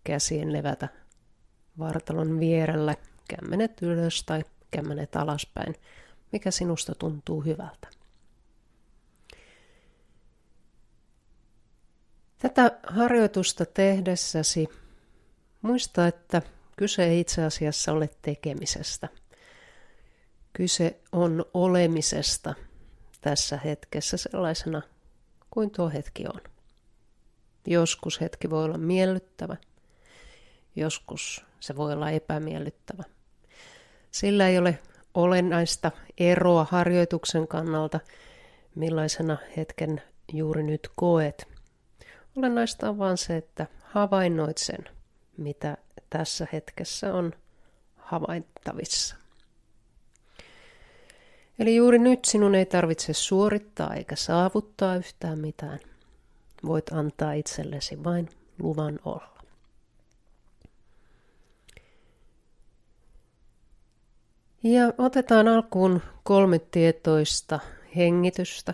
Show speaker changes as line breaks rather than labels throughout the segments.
käsien levätä vartalon vierellä, kämmenet ylös tai kämmenet alaspäin, mikä sinusta tuntuu hyvältä. Tätä harjoitusta tehdessäsi muista, että kyse ei itse asiassa ole tekemisestä. Kyse on olemisesta tässä hetkessä sellaisena kuin tuo hetki on. Joskus hetki voi olla miellyttävä, joskus se voi olla epämiellyttävä. Sillä ei ole olennaista eroa harjoituksen kannalta, millaisena hetken juuri nyt koet. Olennaista on vain se, että havainnoit sen, mitä tässä hetkessä on havaittavissa. Eli juuri nyt sinun ei tarvitse suorittaa eikä saavuttaa yhtään mitään. Voit antaa itsellesi vain luvan olla. Ja otetaan alkuun 3 tietoista hengitystä.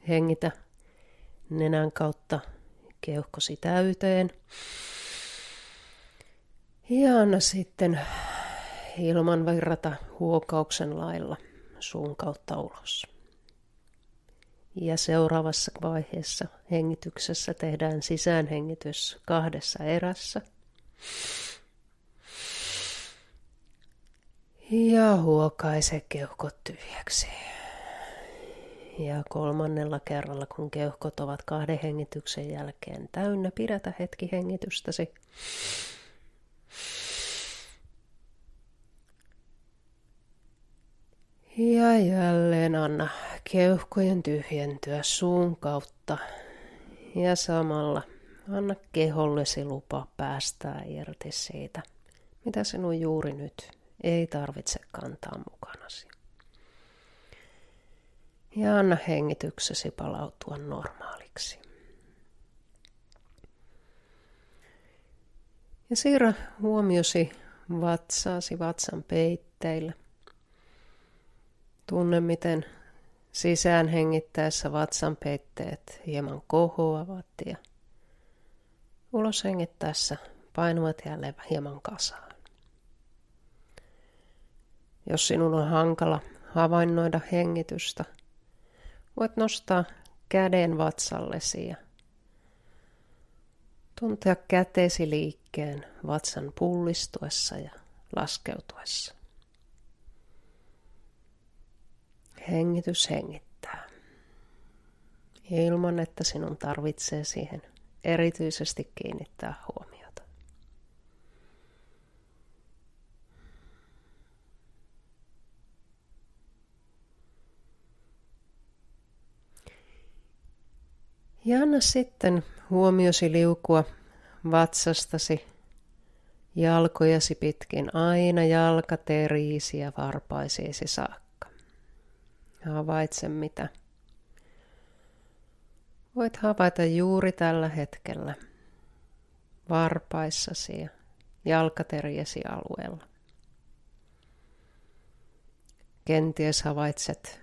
Hengitä nenän kautta keuhkosi täyteen. Ja anna sitten ilman virrata huokauksen lailla suun kautta ulos. Ja seuraavassa vaiheessa hengityksessä tehdään sisäänhengitys 2 erässä. Ja huokaise keuhkot tyhjäksi. Ja 3. kerralla, kun keuhkot ovat 2 hengityksen jälkeen täynnä, pidätä hetki hengitystäsi. Ja jälleen anna keuhkojen tyhjentyä suun kautta. Ja samalla anna kehollesi lupa päästää irti siitä, mitä sinun juuri nyt ei tarvitse kantaa mukanasi. Ja anna hengityksesi palautua normaaliksi. Ja siirrä huomiosi vatsaasi vatsan peitteillä. Tunne, miten sisään hengittäessä vatsan peitteet hieman kohoavat ja ulos hengittäessä painuvat jälleen hieman kasaan. Jos sinun on hankala havainnoida hengitystä, voit nostaa käden vatsallesi ja tuntea kätesi liikkeen vatsan pullistuessa ja laskeutuessa. Hengitys hengittää, ilman että sinun tarvitsee siihen erityisesti kiinnittää huomiota. Ja anna sitten huomiosi liukua vatsastasi jalkojasi pitkin aina jalkateriisi ja varpaisiisi saakka. Havaitse, mitä voit havaita juuri tällä hetkellä varpaissasi ja jalkateriesi alueella. Kenties havaitset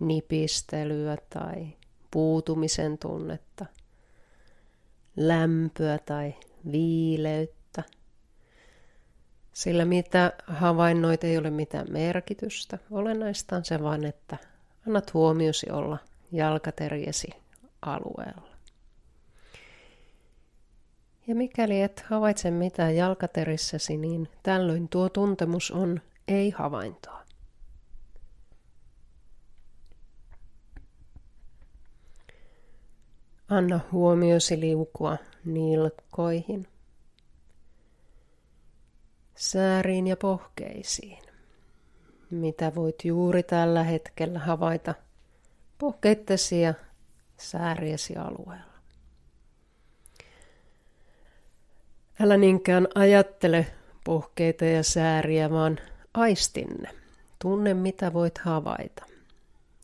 nipistelyä tai puutumisen tunnetta, lämpöä tai viileyttä. Sillä mitä havainnoit ei ole mitään merkitystä. Olennaista on se vain, että annat huomiosi olla jalkateriesi alueella. Ja mikäli et havaitse mitään jalkaterissäsi, niin tällöin tuo tuntemus on ei-havaintoa. Anna huomiosi liukua nilkkoihin, sääriin ja pohkeisiin. Mitä voit juuri tällä hetkellä havaita pohkeittesi ja sääriesi alueella. Älä niinkään ajattele pohkeita ja sääriä, vaan aistinne. Tunne, mitä voit havaita.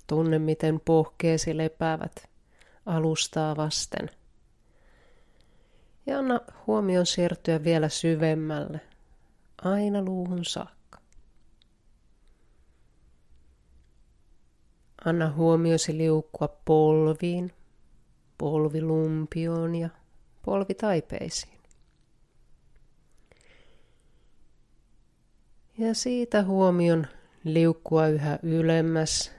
Tunne, miten pohkeesi lepäävät alustaa vasten. Ja anna huomion siirtyä vielä syvemmälle, aina luuhun saakka. Anna huomiosi liukkua polviin, polvilumpioon ja polvitaipeisiin. Ja siitä huomion liukkua yhä ylemmäs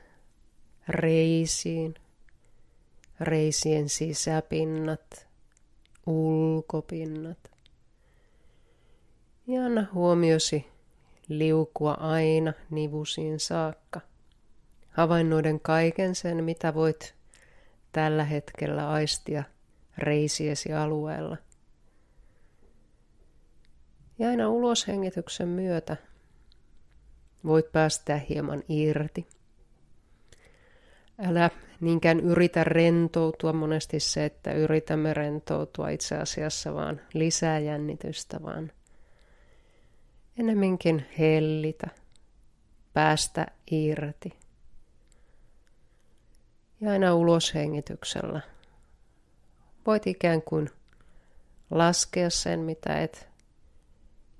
reisiin, reisien sisäpinnat, ulkopinnat. Ja anna huomiosi liukua aina nivusiin saakka. Havainnoiden kaiken sen, mitä voit tällä hetkellä aistia reisiesi alueella. Ja aina uloshengityksen myötä voit päästää hieman irti. Älä niinkään yritä rentoutua, monesti se, että yritämme rentoutua itse asiassa vaan lisää jännitystä, vaan ennemminkin hellitä, päästä irti. Ja aina uloshengityksellä voit ikään kuin laskea sen, mitä et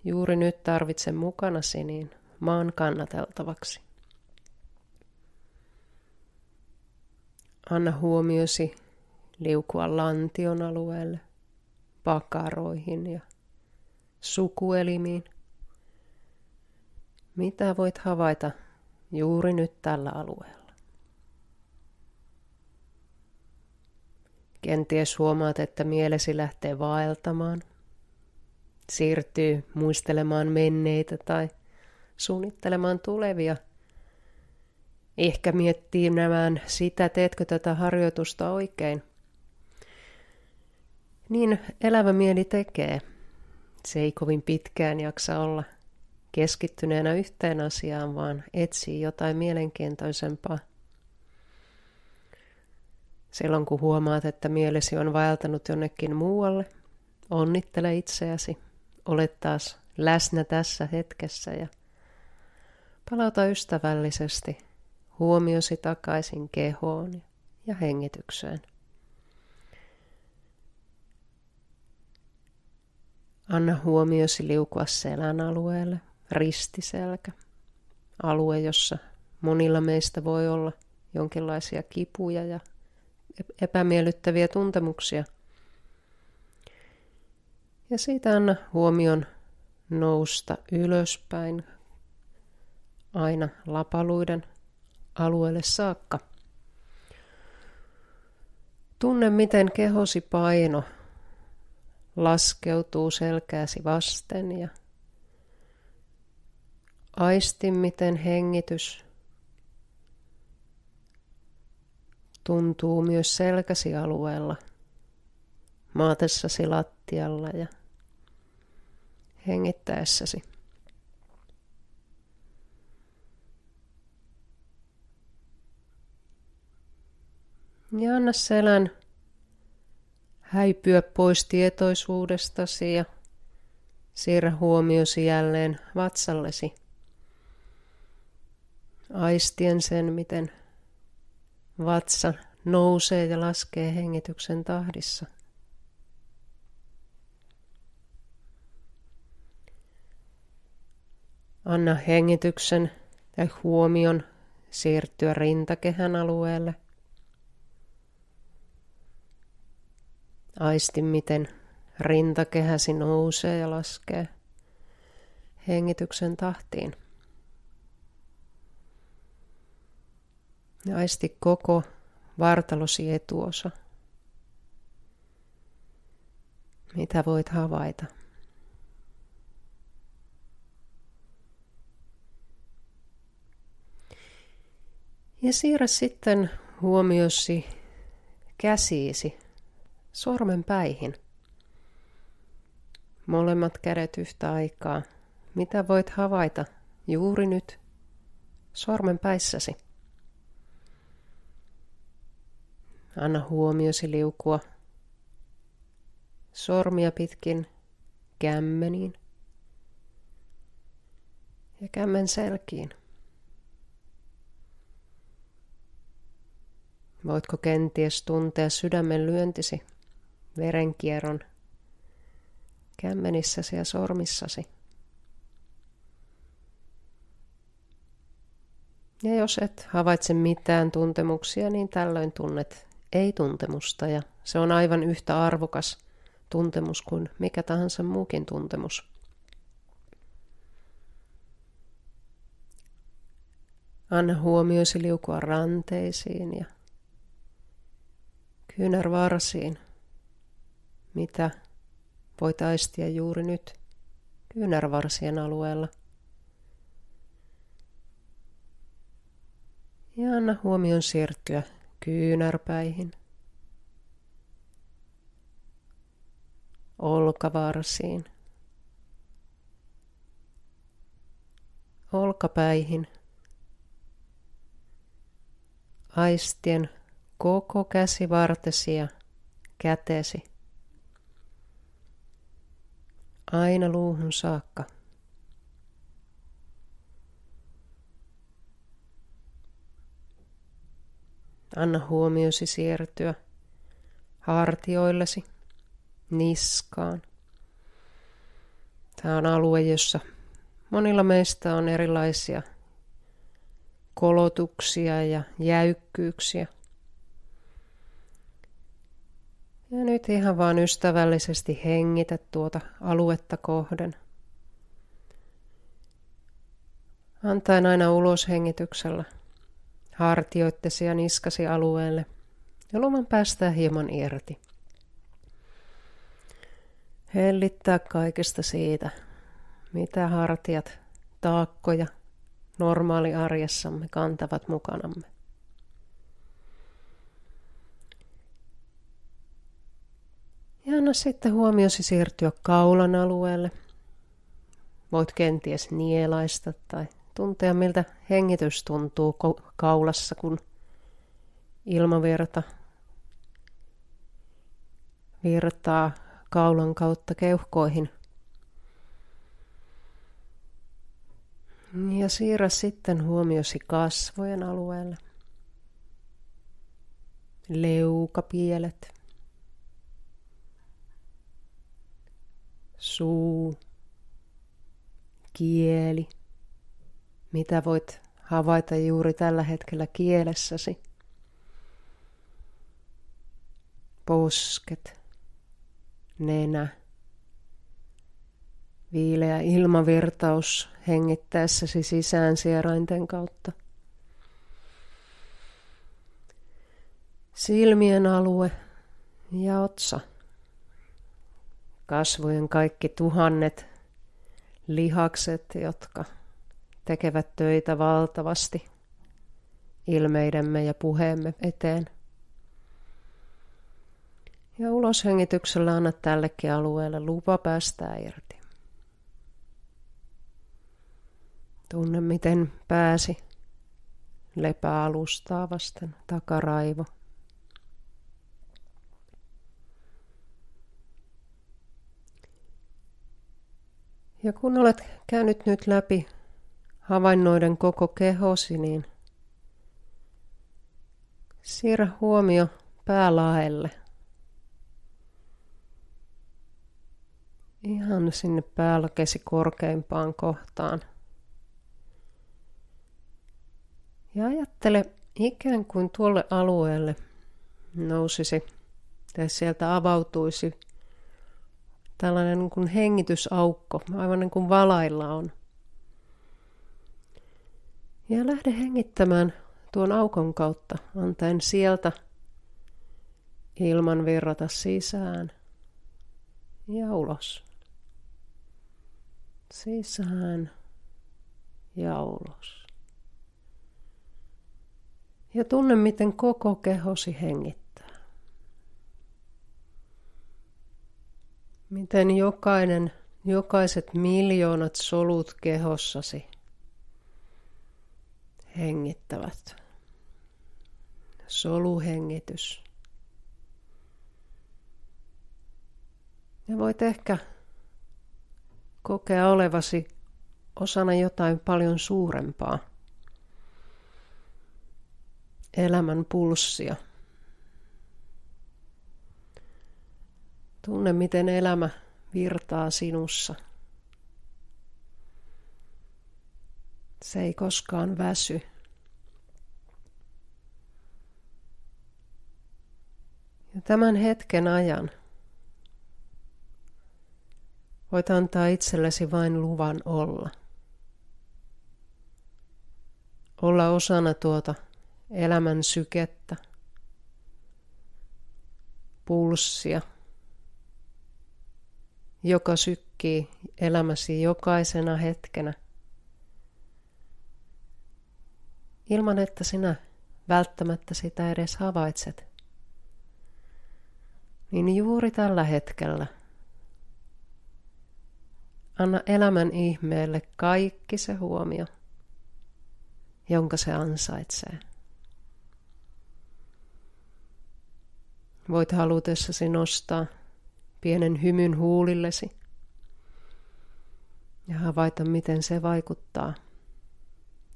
juuri nyt tarvitse mukanasi, niin maan kannateltavaksi. Anna huomiosi liukua lantion alueelle, pakaroihin ja sukuelimiin. Mitä voit havaita juuri nyt tällä alueella? Kenties huomaat, että mielesi lähtee vaeltamaan, siirtyy muistelemaan menneitä tai suunnittelemaan tulevia. Ehkä miettii sitä, teetkö tätä harjoitusta oikein. Niin elävä mieli tekee. Se ei kovin pitkään jaksa olla keskittyneenä yhteen asiaan, vaan etsii jotain mielenkiintoisempaa. Silloin kun huomaat, että mielesi on vaeltanut jonnekin muualle, onnittele itseäsi. Olet taas läsnä tässä hetkessä ja palauta ystävällisesti huomiosi takaisin kehoon ja hengitykseen. Anna huomiosi liukua selän alueelle, ristiselkä, alue, jossa monilla meistä voi olla jonkinlaisia kipuja ja epämiellyttäviä tuntemuksia. Ja siitä anna huomion nousta ylöspäin aina lapaluiden alueelle saakka. Tunne, miten kehosi paino laskeutuu selkääsi vasten ja aisti, miten hengitys tuntuu myös selkäsi alueella, maatessasi lattialla ja hengittäessäsi. Ja anna selän häipyä pois tietoisuudestasi ja siirrä huomiosi jälleen vatsallesi. Aistien sen, miten vatsa nousee ja laskee hengityksen tahdissa. Anna hengityksen tai huomion siirtyä rintakehän alueelle. Aisti, miten rintakehäsi nousee ja laskee hengityksen tahtiin. Ja aisti koko vartalosi etuosa. Mitä voit havaita? Ja siirrä sitten huomiosi käsiisi sormenpäihin. Molemmat kädet yhtä aikaa. Mitä voit havaita juuri nyt sormenpäissäsi? Anna huomiosi liukua sormia pitkin kämmeniin ja kämmen selkiin. Voitko kenties tuntea sydämen lyöntisi, verenkierron kämmenissäsi ja sormissasi? Ja jos et havaitse mitään tuntemuksia, niin tällöin tunnet ei-tuntemusta ja se on aivan yhtä arvokas tuntemus kuin mikä tahansa muukin tuntemus. Anna huomiosi liukua ranteisiin ja kyynärvarsiin. Mitä voit aistia juuri nyt kyynärvarsien alueella? Ja anna huomion siirtyä kyynärpäihin, olkavarsiin, olkapäihin, aistien koko käsivartesi ja kätesi aina luuhun saakka. Anna huomiosi siirtyä hartioillesi, niskaan. Tämä on alue, jossa monilla meistä on erilaisia kolotuksia ja jäykkyyksiä. Ja nyt ihan vaan ystävällisesti hengitä tuota aluetta kohden. Antaen aina uloshengityksellä hartioittesi ja niskasi alueelle ja luvan päästää hieman irti. Hellittää kaikesta siitä, mitä hartiat, taakkoja normaaliarjessamme kantavat mukanamme. Ja anna sitten huomiosi siirtyä kaulan alueelle. Voit kenties nielaista tai tuntea, miltä hengitys tuntuu kaulassa, kun ilmavirta virtaa kaulan kautta keuhkoihin. Ja siirrä sitten huomiosi kasvojen alueelle. Leukapielet, suu, kieli. Mitä voit havaita juuri tällä hetkellä kielessäsi? Posket, nenä, viileä ilmavirtaus hengittäessäsi sisään sierainten kautta. Silmien alue ja otsa. Kasvojen kaikki tuhannet lihakset, jotka tekevät töitä valtavasti ilmeidemme ja puheemme eteen. Ja uloshengityksellä anna tällekin alueelle lupa päästää irti. Tunne, miten pääsi lepää alustaa vasten, takaraivo. Ja kun olet käynyt nyt läpi havainnoiden koko kehosi, niin siirrä huomio päälaelle. Ihan sinne päälakesi korkeimpaan kohtaan. Ja ajattele ikään kuin tuolle alueelle nousisi tai sieltä avautuisi tällainen niin kuin hengitysaukko, aivan niin kuin valailla on. Ja lähde hengittämään tuon aukon kautta, antaen sieltä ilman virrata sisään ja ulos. Sisään ja ulos. Ja tunne, miten koko kehosi hengittää. Miten jokaiset miljoonat solut kehossasi hengittävät. Soluhengitys. Ja voit ehkä kokea olevasi osana jotain paljon suurempaa. Elämän pulssia. Tunne, miten elämä virtaa sinussa. Se ei koskaan väsy. Ja tämän hetken ajan voit antaa itsellesi vain luvan olla. olla osana tuota elämän sykettä, pulssia, joka sykkii elämäsi jokaisena hetkenä, ilman että sinä välttämättä sitä edes havaitset. Niin juuri tällä hetkellä anna elämän ihmeelle kaikki se huomio, jonka se ansaitsee. Voit halutessasi nostaa pienen hymyn huulillesi ja havaita, miten se vaikuttaa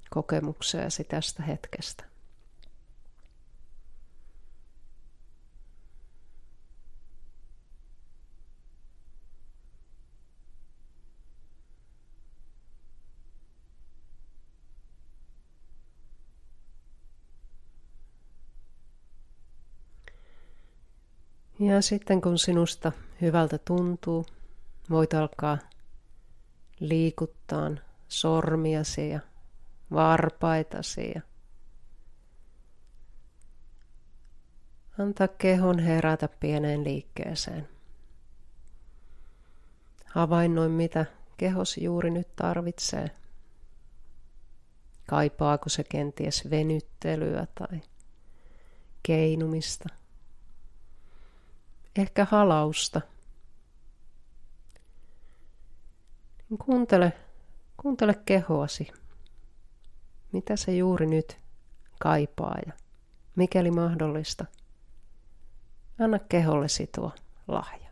kokemukseesi tästä hetkestä. Ja sitten kun sinusta hyvältä tuntuu, voit alkaa liikuttaa sormiasi ja varpaitasi ja antaa kehon herätä pieneen liikkeeseen. Havainnoi, mitä kehosi juuri nyt tarvitsee. Kaipaako se kenties venyttelyä tai keinumista? Ehkä halausta. Kuuntele kehoasi, mitä se juuri nyt kaipaa ja mikäli mahdollista, anna kehollesi tuo lahja.